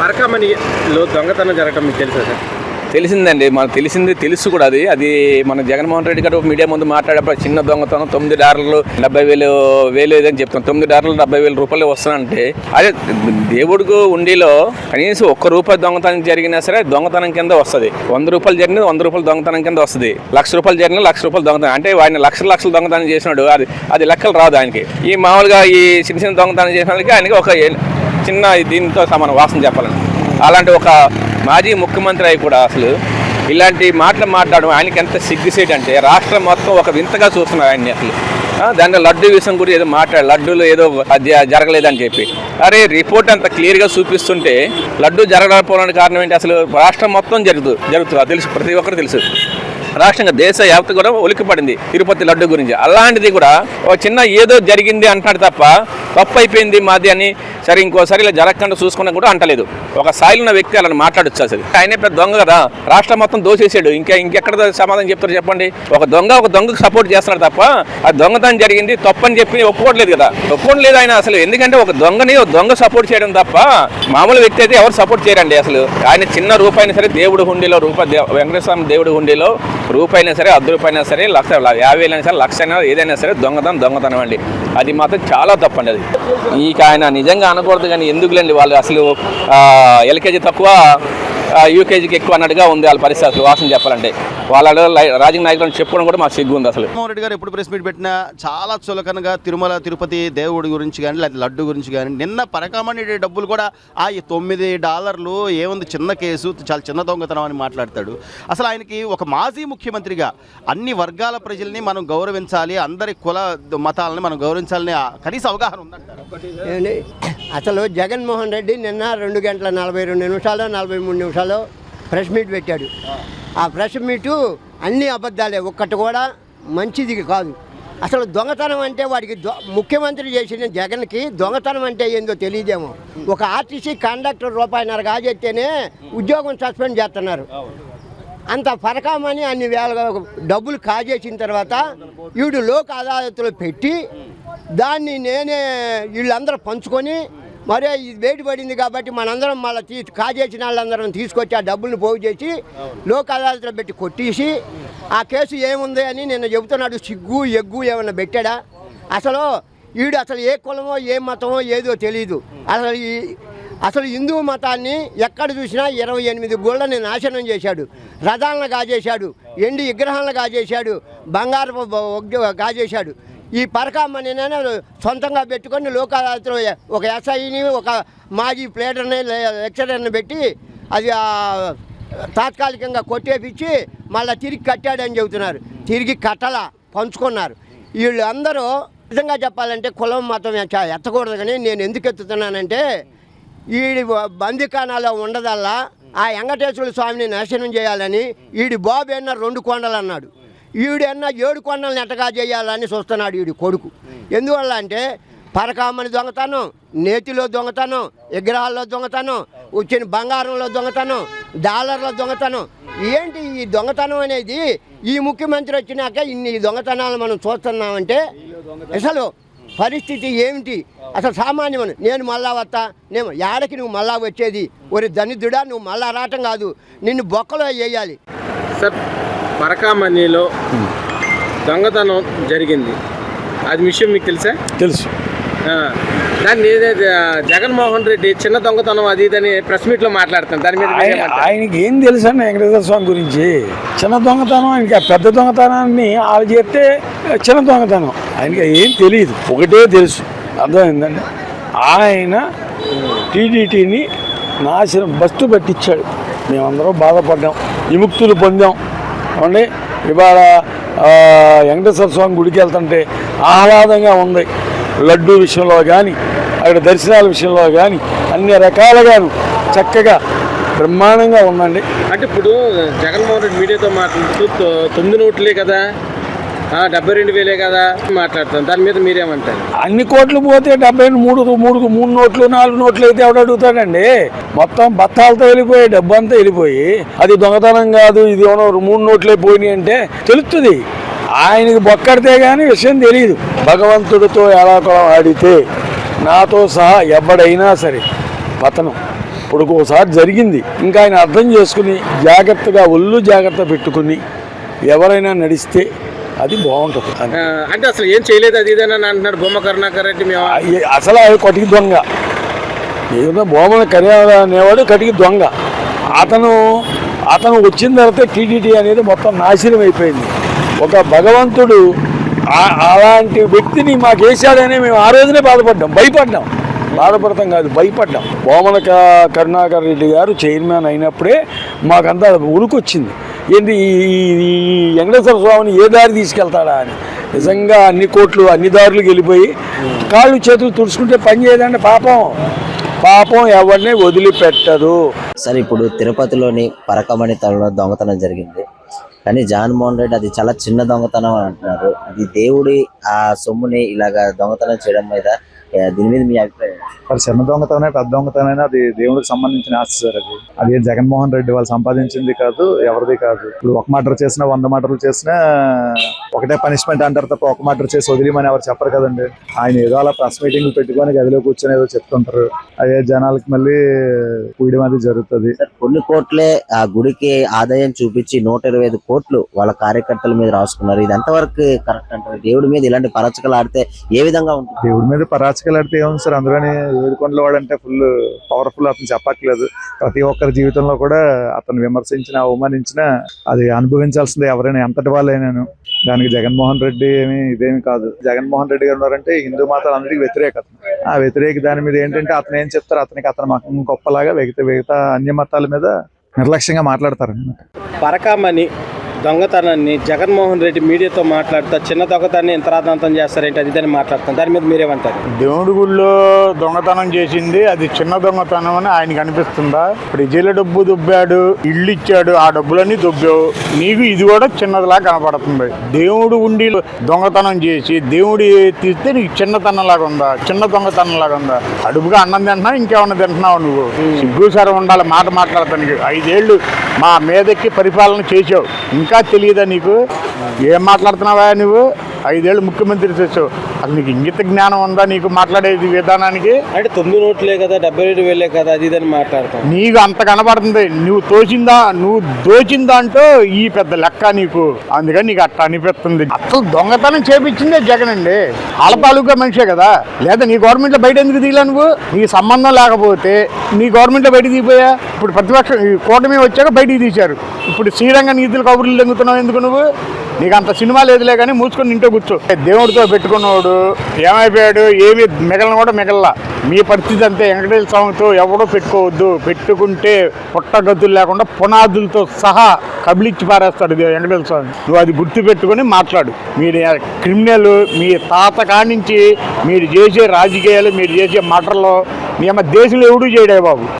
పరకామణిలో దొంగతనం జరగడం మీకు తెలుసా సార్? తెలిసిందండి, మనకు తెలుసు కూడా. అది మన జగన్మోహన్ రెడ్డి గారు మీడియా ముందు మాట్లాడేప్పుడు చిన్న దొంగతనం 9 డాలర్లు 70,000 ఏదని చెప్తాం. 9 డాలర్లు 70,000 రూపాయలు వస్తానంటే అదే దేవుడికి ఉండిలో కనీసం ₹1 దొంగతనం జరిగినా సరే దొంగతనం కింద వస్తుంది. 100 రూపాయలు జరిగినది 100 రూపాయలు దొంగతనం కింద వస్తుంది. ₹1,00,000 జరిగిన ₹1,00,000 దొంగతనం అంటే ఆయన లక్షలు దొంగతనం చేసినాడు. అది లెక్కలు రాదు ఆయనకి. ఈ మామూలుగా ఈ చిన్న దొంగతనం చేసిన వాళ్ళకి ఆయనకి ఒక చిన్న దీంతో సమానం వాసన చెప్పాలని. అలాంటి ఒక మాజీ ముఖ్యమంత్రి అయి కూడా అసలు ఇలాంటి మాటలు మాట్లాడడం ఆయనకి ఎంత సిగ్గుసేట్ అంటే రాష్ట్రం మొత్తం ఒక వింతగా చూస్తున్నారు ఆయన్ని. అసలు దాంట్లో లడ్డు విషయం గురించి ఏదో లడ్డూలో ఏదో జరగలేదని చెప్పి, అరే రిపోర్ట్ అంత క్లియర్గా చూపిస్తుంటే లడ్డు జరగకపోవడానికి కారణం ఏంటి? అసలు రాష్ట్రం మొత్తం జరుగుతుంది అది తెలుసు, ప్రతి ఒక్కరు తెలుసు. రాష్ట్రంగా దేశ యావత్ కూడా ఉలిక్కిపడింది తిరుపతి లడ్డు గురించి. అలాంటిది కూడా ఒక చిన్న ఏదో జరిగింది అంటాడు తప్ప తప్పు అయిపోయింది మాది అని సరే ఇంకోసారి ఇలా జరగకుండా చూసుకున్నా కూడా అంటలేదు. ఒక స్థాయిలో ఉన్న వ్యక్తి అలా మాట్లాడొచ్చు. అసలు ఆయనే పెద్ద దొంగ కదా, రాష్ట్రం మొత్తం దోసేసాడు. ఇంకెక్కడ సమాధానం చెప్తారు చెప్పండి? ఒక దొంగకు సపోర్ట్ చేస్తున్నాడు తప్ప ఆ దొంగతనం జరిగింది తప్పని చెప్పి ఒప్పుకోవట్లేదు కదా. ఒప్పుకోవట్లేదు ఆయన అసలు. ఎందుకంటే ఒక దొంగ సపోర్ట్ చేయడం తప్ప మామూలు వ్యక్తి అయితే ఎవరు సపోర్ట్ చేయరండి. అసలు ఆయన చిన్న రూపాయినా సరే దేవుడి హుండీలో వెంకటేశ్వర స్వామి దేవుడి హుండీలో రూపాయినా సరే ₹10 అయినా సరే 50,000 అయినా సరే 1,00,000 అయినా ఏదైనా సరే దొంగతనం అండి. అది మాత్రం చాలా తప్పండి. అది ఇక ఆయన నిజంగా అనకూడదు కానీ ఎందుకులేండి, వాళ్ళు అసలు ఎల్కేజీ తక్కువ యూకేజీకి ఎక్కువ అన్నట్టుగా ఉంది వాళ్ళ పరిస్థితులు. వాసన చెప్పాలంటే వాళ్ళ రాజకీయ నాయకులను చెప్పుకోవడం కూడా మాకు సిగ్గు ఉంది. అసలు జగన్మోహన్ రెడ్డి గారు ఎప్పుడు ప్రెస్ మీట్ పెట్టినా చాలా చులకనగా తిరుమల తిరుపతి దేవుడి గురించి కానీ లేదా లడ్డు గురించి కానీ, నిన్న పరకామణి డబ్బులు కూడా $9 ఏముంది చిన్న కేసు, చాలా చిన్న దొంగతనం అని మాట్లాడతాడు. అసలు ఆయనకి ఒక మాజీ ముఖ్యమంత్రిగా అన్ని వర్గాల ప్రజల్ని మనం గౌరవించాలి, అందరి కుల మతాలని మనం గౌరవించాలని కనీస అవగాహన ఉందంటారు. అసలు జగన్మోహన్ రెడ్డి నిన్న 2 గంటల 42 నిమిషాలు 43 నిమిషాలు ప్రెస్ మీట్ పెట్టాడు. ఆ ప్రెస్ మీటు అన్ని అబద్ధాలే, ఒక్కటి కూడా మంచిది కాదు. అసలు దొంగతనం అంటే వాడికి ముఖ్యమంత్రి చేసిన జగన్కి దొంగతనం అంటే ఏందో తెలియదేమో. ఒక ఆర్టీసీ కండక్టర్ ₹1.5 కాజెత్తేనే ఉద్యోగం సస్పెండ్ చేస్తున్నారు. అంత పరకామని అన్ని వేల డబ్బులు కాజేసిన తర్వాత వీడు లోక్ అదాలత్లో పెట్టి దాన్ని వీళ్ళందరూ పంచుకొని మరే ఇది వేడి పడింది కాబట్టి మనందరం మళ్ళీ కాజేసిన వాళ్ళందరం తీసుకొచ్చి ఆ డబ్బులను పోగు చేసి లోక్ అదాలత్లో పెట్టి కొట్టేసి ఆ కేసు ఏముంది అని నిన్న చెబుతున్నాడు. సిగ్గు ఎగ్గు ఏమన్నా పెట్టాడా? అసలు వీడు అసలు ఏ కులమో ఏ మతమో ఏదో తెలియదు. అసలు హిందూ మతాన్ని ఎక్కడ చూసినా 28 గుళ్ళని నాశనం చేశాడు. రథాలను కాజేశాడు, ఎండి విగ్రహాలను కాజేశాడు, బంగారు కాజేశాడు. ఈ పరకామణి సొంతంగా పెట్టుకొని లోక్ అదాలత్లో ఒక ఎస్ఐని ఒక మాజీ ప్లేడర్ని లెక్చరర్ని పెట్టి అది తాత్కాలికంగా కొట్టేపించి మళ్ళీ తిరిగి కట్టాడని చెబుతున్నారు. తిరిగి కట్టలా పంచుకున్నారు. వీళ్ళు అందరూ నిజంగా చెప్పాలంటే కులం మతం ఎత్తకూడదు. కానీ నేను ఎందుకు ఎత్తుతున్నానంటే వీడి బందికానాలో ఉండదల్లా ఆ వెంకటేశ్వర స్వామిని నాశనం చేయాలని వీడి బాబు అన్న 2 కొండలు అన్నాడు. వీడన్నా 7 కొండలను ఎట్టగా చేయాలని చూస్తున్నాడు వీడి కొడుకు. ఎందువల్ల అంటే పరకామణి దొంగతనం, నేతిలో దొంగతనం, విగ్రహాల్లో దొంగతనం, వచ్చిన బంగారంలో దొంగతనం, డాలర్ల దొంగతనం. ఏంటి ఈ దొంగతనం అనేది? ఈ ముఖ్యమంత్రి వచ్చినాక ఇన్ని దొంగతనాలు మనం చూస్తున్నామంటే అసలు పరిస్థితి ఏమిటి? అసలు సామాన్యమని నేను మళ్ళా వస్తా, నేను ఏడకి నువ్వు మళ్ళా వచ్చేది? ఒరి దరిద్రుడా, నువ్వు మళ్ళా రావటం కాదు, నిన్ను బొక్కలో వేయాలి. సార్, పరకామణిలో దొంగతనం జరిగింది, అది విషయం మీకు తెలుసు. దాన్ని జగన్మోహన్ రెడ్డి చిన్న దొంగతనం అది ఇదని ప్రెస్ మీట్లో మాట్లాడుతాను. దాని మీద ఆయనకి ఏం తెలుసు అండి వెంకటేశ్వర స్వామి గురించి? చిన్న దొంగతనం, ఇంకా పెద్ద దొంగతనాన్ని వాళ్ళు చెప్తే చిన్న దొంగతనం. ఆయనకి ఏం తెలియదు, ఒకటే తెలుసు. అర్థమైందండి, ఆయన టీడీటీని నాశనం బస్తు పట్టించాడు. మేమందరం బాధపడ్డాం, విముక్తులు పొందాం. అవునండి, ఇవాళ వెంకటేశ్వర స్వామి గుడికి వెళ్తుంటే ఆహ్లాదంగా ఉంది. లడ్డూ విషయంలో కానీ అక్కడ దర్శనాల విషయంలో కానీ అన్ని రకాలుగాను చక్కగా బ్రహ్మాండంగా ఉందండి. అంటే ఇప్పుడు జగన్మోహన్ రెడ్డి మీడియాతో మాట్లాడుతూ 9 నోట్లే కదా, 72,000 కదా మాట్లాడతాను. దాని మీద మీరేమంటారు? అన్ని కోట్లు పోతే 73 నోట్లు 4 నోట్లు అయితే ఎవడు అడుగుతాడండి? మొత్తం బత్తాలతో వెళ్ళిపోయి డబ్బు అంతా వెళ్ళిపోయి అది దొంగతనం కాదు, ఇది 3 నోట్లే పోయినాయి అంటే తెలుస్తుంది. ఆయనకి బొక్కడితే కానీ విషయం తెలియదు. భగవంతుడితో ఎలా ఆడితే నాతో సహా ఎవడైనా సరే పతనం. ఇప్పుడు ఒకసారి జరిగింది. ఇంకా ఆయన అర్థం చేసుకుని జాగ్రత్తగా ఒళ్ళు జాగ్రత్త పెట్టుకుని ఎవరైనా నడిస్తే అది బాగుంటుంది. అంటే అసలు ఏం చేయలేదు అది ఇదేనా అంటున్నాడు బొమ్మ కరుణాకర్ రెడ్డి. మేము అసలు అది కటికి దొంగ. ఏదో బొమ్మల కళ్యాణ అనేవాడు కటికి దొంగ. అతను వచ్చిన తర్వాత టీటీడీ అనేది మొత్తం నాశనం అయిపోయింది. ఒక భగవంతుడు అలాంటి వ్యక్తిని మాకు వేసాడని మేము ఆ రోజునే భయపడ్డాం. బాధపడతాం కాదు, భయపడ్డాం. బొమ్మల కరుణాకర్ రెడ్డి గారు చైర్మన్ అయినప్పుడే మాకంతా ఉరుకొచ్చింది. ఏంటి ఈ వెంకటేశ్వర స్వామిని ఏ దారి తీసుకెళ్తాడా అని. నిజంగా అన్ని కోట్లు అన్ని దారులకు వెళ్ళిపోయి కాళ్ళు చేతులు తుడుచుకుంటే పని చేయదండి. పాపం ఎవరిని వదిలిపెట్టదు. సరే, ఇప్పుడు తిరుపతిలోని పరకమణి తలలో దొంగతనం జరిగింది, కానీ జగన్మోహన్ రెడ్డి అది చాలా చిన్న దొంగతనం అంటున్నారు. ఇది దేవుడి ఆ సొమ్ముని ఇలాగా దొంగతనం చేయడం మీద దీని మీద మీ అభిప్రాయం? మరి చిన్న దొంగతనమే పెద్ద దొంగతనమైనా అది దేవుడికి సంబంధించిన ఆస్తి సార్. అది జగన్మోహన్ రెడ్డి వాళ్ళు సంపాదించింది కాదు, ఎవరిది కాదు. ఇప్పుడు ఒక మర్డర్ చేసినా 100 మర్డర్లు చేసినా ఒకటే పనిష్మెంట్ అంటారు తప్ప ఒక మర్డర్ చేసి వదిలేమని ఎవరు చెప్పరు కదండి. ఆయన ఏదో అలా ప్రెస్ మీటింగ్లు పెట్టుకొని గదిలో కూర్చొని ఏదో చెప్తుంటారు. అదే జనాలకి మళ్ళీ పూయడం అది జరుగుతుంది. కొన్ని కోట్లే ఆ గుడికి ఆదాయం చూపించి 125 కోట్లు వాళ్ళ కార్యకర్తల మీద రాసుకున్నారు. ఇది ఎంతవరకు కరెక్ట్ అంటారు? దేవుడి మీద ఇలాంటి పరచకలు ఆడితే ఏ విధంగా ఉంటుంది? దేవుడి మీద పరాచకాలు ఆడితే ఏముంది సార్, అందులోని ఏడుకొండల వాడంటే ఫుల్ పవర్ఫుల్, అతను చెప్పట్లేదు. ప్రతి ఒక్కరి జీవితంలో కూడా అతను విమర్శించిన అవమానించిన అది అనుభవించాల్సిందే ఎవరైనా, ఎంతటి వాళ్ళైనాను. దానికి జగన్మోహన్ రెడ్డి ఇదేమి కాదు. జగన్మోహన్ రెడ్డి గారు ఉన్నారంటే హిందూ మతాలందరికీ వ్యతిరేకత. ఆ వ్యతిరేక దాని మీద ఏంటంటే అతను ఏం చెప్తారు, అతను మతం గొప్పలాగా మిగతా అన్య మతాల మీద నిర్లక్ష్యంగా మాట్లాడతారు. పరకామణి దొంగతనాన్ని జగన్మోహన్ రెడ్డి మీడియాతో మాట్లాడుతూ చిన్న దొంగతనాన్ని ఎంత రాద్ధాంతం చేస్తారేంటి అది దాన్ని మాట్లాడతాను. దాని మీద మీరేమంటారు? దేవుడి గుళ్ళో దొంగతనం చేసింది అది చిన్న దొంగతనం అని ఆయనకి అనిపిస్తుందా? ఇప్పుడు జైలు డబ్బు దుబ్బాడు, ఇల్లు ఇచ్చాడు, ఆ డబ్బులన్నీ దుబ్బావు, నీకు ఇది కూడా చిన్నదిలా కనపడుతుంది. దేవుడు ఉండి దొంగతనం చేసి దేవుడి తీస్తే నీకు చిన్నతనంలాగా ఉందా? చిన్న దొంగతనంలాగా ఉందా? అడుపుగా అన్నం తింటున్నావు, ఇంకేమన్నా తింటున్నావు? నువ్వు సిగ్గు సరం ఉండాలి మాట్లాడతానికి. 5 ఏళ్ళు మా మీదకి పరిపాలన చేసావు, ఇంకా తెలియదా నీకు? ఏం మాట్లాడుతున్నావా నువ్వు? 5 ఏళ్ళు ముఖ్యమంత్రి చేసావు, అసలు నీకు ఇంగిత జ్ఞానం ఉందా నీకు మాట్లాడేది విధానానికి? అంటే 9 నోట్లే కదా, 77,000 కదా, అది ఇదని మాట్లాడతాం. నీకు అంత కనబడుతుంది. నువ్వు దోచిందా అంటూ ఈ పెద్ద లెక్క నీకు, అందుకని నీకు అట్లా అనిపిస్తుంది. అసలు దొంగతనం చేపించిందే జగన్ అండి. వాళ్ళ తాలూకా మనిషే కదా. లేదా నీ గవర్నమెంట్లో బయట ఎందుకు దిగలా? నువ్వు నీకు సంబంధం లేకపోతే నీ గవర్నమెంట్లో బయట దిగిపోయా? ఇప్పుడు ప్రతిపక్షం కూటమి వచ్చాక బయటికి తీశారు. ఇప్పుడు శ్రీరంగ నీతులు కబుర్లు లెంగుతున్నావు ఎందుకు నువ్వు? నీకు అంత సినిమా లేదులే కానీ మూసుకొని ఇంట్లో కూర్చో. దేవుడితో పెట్టుకున్నవాడు ఏమైపోయాడు? ఏమి మిగలను కూడా మిగల్లా. మీ పరిస్థితి అంతే. వెంకటేశ్వర స్వామితో ఎవడో పెట్టుకోవద్దు. పెట్టుకుంటే పుట్టగతులు లేకుండా పునాదులతో సహా కబిలిచ్చి పారేస్తాడు వెంకటేశ్వర స్వామి. నువ్వు అది గుర్తు పెట్టుకుని మాట్లాడు. మీరు క్రిమినల్, మీ తాత కానించి మీరు చేసే రాజకీయాలు, మీరు చేసే మటర్లో మీ అమ్మ దేశంలో ఎవడూ చేయడే బాబు.